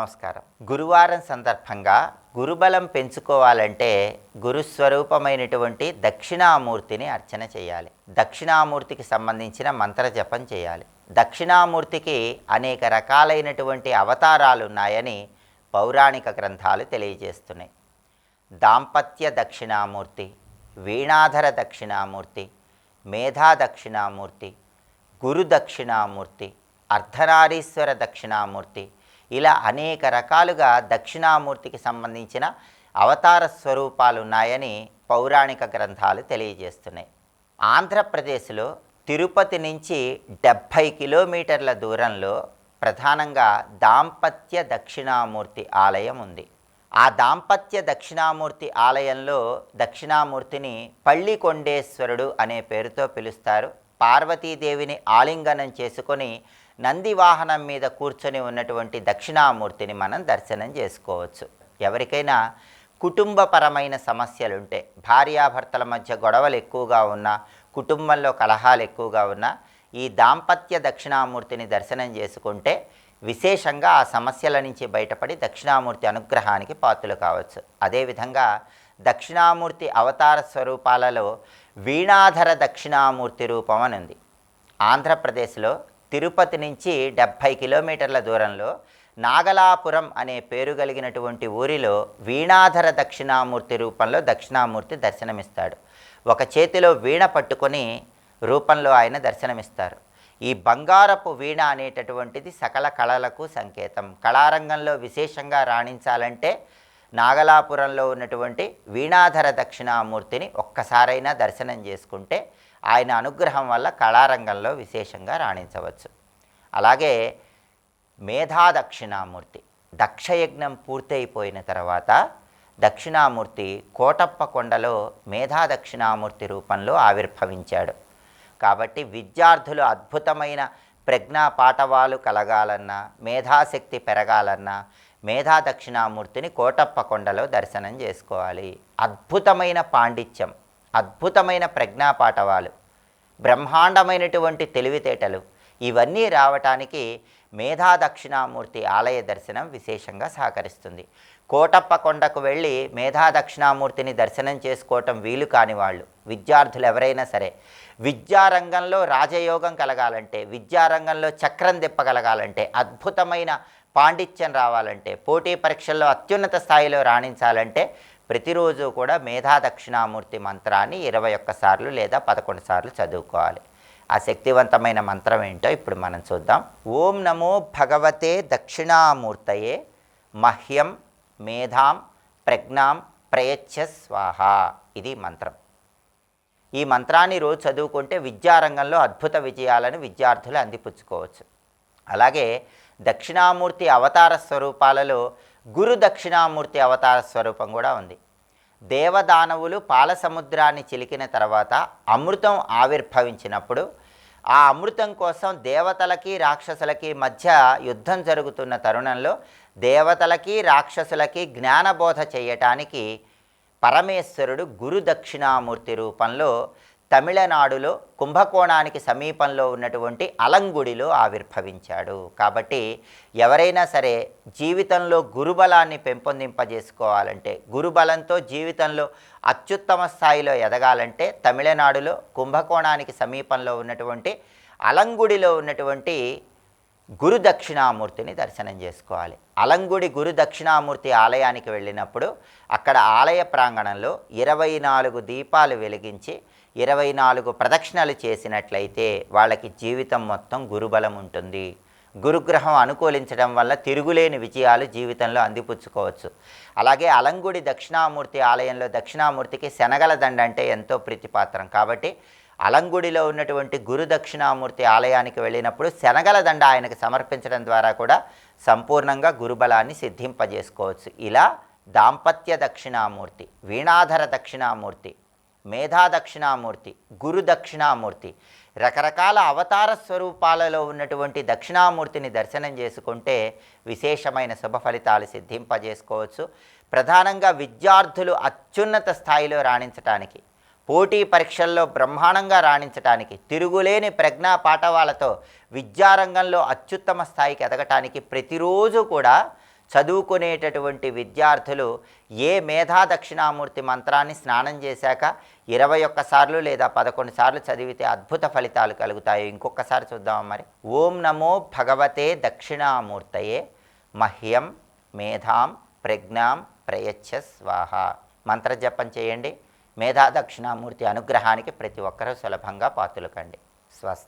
నమస్కారం. గురువారం సందర్భంగా గురుబలం పెంచుకోవాలంటే గురుస్వరూపమైనటువంటి దక్షిణామూర్తిని అర్చన చేయాలి. దక్షిణామూర్తికి సంబంధించిన మంత్ర జపం చేయాలి. దక్షిణామూర్తికి అనేక రకాలైనటువంటి అవతారాలు ఉన్నాయని పౌరాణిక గ్రంథాలు తెలియజేస్తున్నాయి. దాంపత్య దక్షిణామూర్తి, వీణాధర దక్షిణామూర్తి, మేధా దక్షిణామూర్తి, గురు దక్షిణామూర్తి, అర్ధనారీశ్వర దక్షిణామూర్తి, ఇలా అనేక రకాలుగా దక్షిణామూర్తికి సంబంధించిన అవతార స్వరూపాలు ఉన్నాయని పౌరాణిక గ్రంథాలు తెలియజేస్తున్నాయి. ఆంధ్రప్రదేశ్లో తిరుపతి నుంచి 70 కిలోమీటర్ల దూరంలో ప్రధానంగా దాంపత్య దక్షిణామూర్తి ఆలయం ఉంది. ఆ దాంపత్య దక్షిణామూర్తి ఆలయంలో దక్షిణామూర్తిని పళ్ళికొండేశ్వరుడు అనే పేరుతో పిలుస్తారు. పార్వతీదేవిని ఆలింగనం చేసుకొని నందివాహనం మీద కూర్చొని ఉన్నటువంటి దక్షిణామూర్తిని మనం దర్శనం చేసుకోవచ్చు. ఎవరికైనా కుటుంబపరమైన సమస్యలుంటే, భార్యాభర్తల మధ్య గొడవలు ఎక్కువగా ఉన్నా, కుటుంబంలో కలహాలు ఎక్కువగా ఉన్నా ఈ దాంపత్య దక్షిణామూర్తిని దర్శనం చేసుకుంటే విశేషంగా ఆ సమస్యల నుంచి బయటపడి దక్షిణామూర్తి అనుగ్రహానికి పాత్రలు కావచ్చు. అదేవిధంగా దక్షిణామూర్తి అవతార స్వరూపాలలో వీణాధర దక్షిణామూర్తి రూపం అని ఉంది. ఆంధ్రప్రదేశ్లో తిరుపతి నుంచి 70 కిలోమీటర్ల దూరంలో నాగలాపురం అనే పేరు కలిగినటువంటి ఊరిలో వీణాధర దక్షిణామూర్తి రూపంలో దక్షిణామూర్తి దర్శనమిస్తాడు. ఒక చేతిలో వీణ పట్టుకొని రూపంలో ఆయన దర్శనమిస్తారు. ఈ బంగారపు వీణ అనేటటువంటిది సకల కళలకు సంకేతం. కళారంగంలో విశేషంగా రాణించాలంటే నాగలాపురంలో ఉన్నటువంటి వీణాధర దక్షిణామూర్తిని ఒక్కసారైనా దర్శనం చేసుకుంటే ఆయన అనుగ్రహం వల్ల కళారంగంలో విశేషంగా రాణించవచ్చు. అలాగే మేధా దక్షిణామూర్తి, దక్షయజ్ఞం పూర్తయిపోయిన తర్వాత దక్షిణామూర్తి కోటప్ప కొండలో మేధా దక్షిణామూర్తి రూపంలో ఆవిర్భవించాడు. కాబట్టి విద్యార్థులు అద్భుతమైన ప్రజ్ఞా పాఠవాలు కలగాలన్నా, మేధాశక్తి పెరగాలన్నా మేధా దక్షిణామూర్తిని కోటప్ప కొండలో దర్శనం చేసుకోవాలి. అద్భుతమైన పాండిత్యం, అద్భుతమైన ప్రజ్ఞా పాఠవాలు, బ్రహ్మాండమైనటువంటి తెలివితేటలు ఇవన్నీ రావటానికి మేధా దక్షిణామూర్తి ఆలయ దర్శనం విశేషంగా సహకరిస్తుంది. కోటప్ప కొండకు వెళ్ళి మేధా దక్షిణామూర్తిని దర్శనం చేసుకోవటం వీలు కాని వాళ్ళు, విద్యార్థులు ఎవరైనా సరే, విద్యారంగంలో రాజయోగం కలగాలంటే, విద్యారంగంలో చక్రం తిప్పగలగాలంటే, అద్భుతమైన పాండిత్యం రావాలంటే, పోటీ పరీక్షల్లో అత్యున్నత స్థాయిలో రాణించాలంటే ప్రతిరోజు కూడా మేధా దక్షిణామూర్తి మంత్రాన్ని 21 సార్లు లేదా 11 సార్లు చదువుకోవాలి. ఆ శక్తివంతమైన మంత్రం ఏంటో ఇప్పుడు మనం చూద్దాం. ఓం నమో భగవతే దక్షిణామూర్తయే మహ్యం మేధాం ప్రజ్ఞాం ప్రయచ్చ స్వాహ. ఇది మంత్రం. ఈ మంత్రాన్ని రోజు చదువుకుంటే విద్యారంగంలో అద్భుత విజయాలను విద్యార్థులు అందిపుచ్చుకోవచ్చు. అలాగే దక్షిణామూర్తి అవతార స్వరూపాలలో గురు దక్షిణామూర్తి అవతార స్వరూపం కూడా ఉంది. దేవదానవులు పాల సముద్రాన్ని చిలికిన తర్వాత అమృతం ఆవిర్భవించినప్పుడు ఆ అమృతం కోసం దేవతలకి రాక్షసులకి మధ్య యుద్ధం జరుగుతున్న తరుణంలో దేవతలకి రాక్షసులకి జ్ఞానబోధ చేయటానికి పరమేశ్వరుడు గురు దక్షిణామూర్తి రూపంలో తమిళనాడులో కుంభకోణానికి సమీపంలో ఉన్నటువంటి అలంగుడిలో ఆవిర్భవించాడు. కాబట్టి ఎవరైనా సరే జీవితంలో గురుబలాన్ని పెంపొందింపజేసుకోవాలంటే, గురుబలంతో జీవితంలో అత్యుత్తమ స్థాయిలో ఎదగాలంటే తమిళనాడులో కుంభకోణానికి సమీపంలో ఉన్నటువంటి అలంగుడిలో ఉన్నటువంటి గురు దక్షిణామూర్తిని దర్శనం చేసుకోవాలి. అలంగుడి గురు దక్షిణామూర్తి ఆలయానికి వెళ్ళినప్పుడు అక్కడ ఆలయ ప్రాంగణంలో 24 దీపాలు వెలిగించి 24 ప్రదక్షిణలు చేసినట్లయితే వాళ్ళకి జీవితం మొత్తం గురుబలం ఉంటుంది. గురుగ్రహం అనుకూలించడం వల్ల తిరుగులేని విజయాలు జీవితంలో అందిపుచ్చుకోవచ్చు. అలాగే అలంగుడి దక్షిణామూర్తి ఆలయంలో దక్షిణామూర్తికి శనగల దండ అంటే ఎంతో ప్రీతిపాత్రం. కాబట్టి అలంగుడిలో ఉన్నటువంటి గురు దక్షిణామూర్తి ఆలయానికి వెళ్ళినప్పుడు శనగల దండ ఆయనకు సమర్పించడం ద్వారా కూడా సంపూర్ణంగా గురుబలాన్ని సిద్ధింపజేసుకోవచ్చు. ఇలా దాంపత్య దక్షిణామూర్తి, వీణాధర దక్షిణామూర్తి, మేధా దక్షిణామూర్తి, గురు దక్షిణామూర్తి, రకరకాల అవతార స్వరూపాలలో ఉన్నటువంటి దక్షిణామూర్తిని దర్శనం చేసుకుంటే విశేషమైన శుభ ఫలితాలు సిద్ధింపజేసుకోవచ్చు. ప్రధానంగా విద్యార్థులు అత్యున్నత స్థాయిలో రాణించటానికి, పోటీ పరీక్షల్లో బ్రహ్మాండంగా రాణించటానికి, తిరుగులేని ప్రజ్ఞా పాఠవాలతో విద్యారంగంలో అత్యుత్తమ స్థాయికి ఎదగటానికి ప్రతిరోజు కూడా చదువుకునేటటువంటి విద్యార్థులు ఏ మేధా దక్షిణామూర్తి మంత్రాన్ని స్నానం చేశాక 21 సార్లు లేదా 11 సార్లు చదివితే అద్భుత ఫలితాలు కలుగుతాయో ఇంకొకసారి చూద్దాం మరి. ఓం నమో భగవతే దక్షిణామూర్తయే మహ్యం మేధాం ప్రజ్ఞాం ప్రయచ్చ స్వాహ. మంత్రజపం చేయండి. మేధా దక్షిణామూర్తి అనుగ్రహానికి ప్రతి ఒక్కరూ సులభంగా పాత్రలు కండి. స్వస్తి.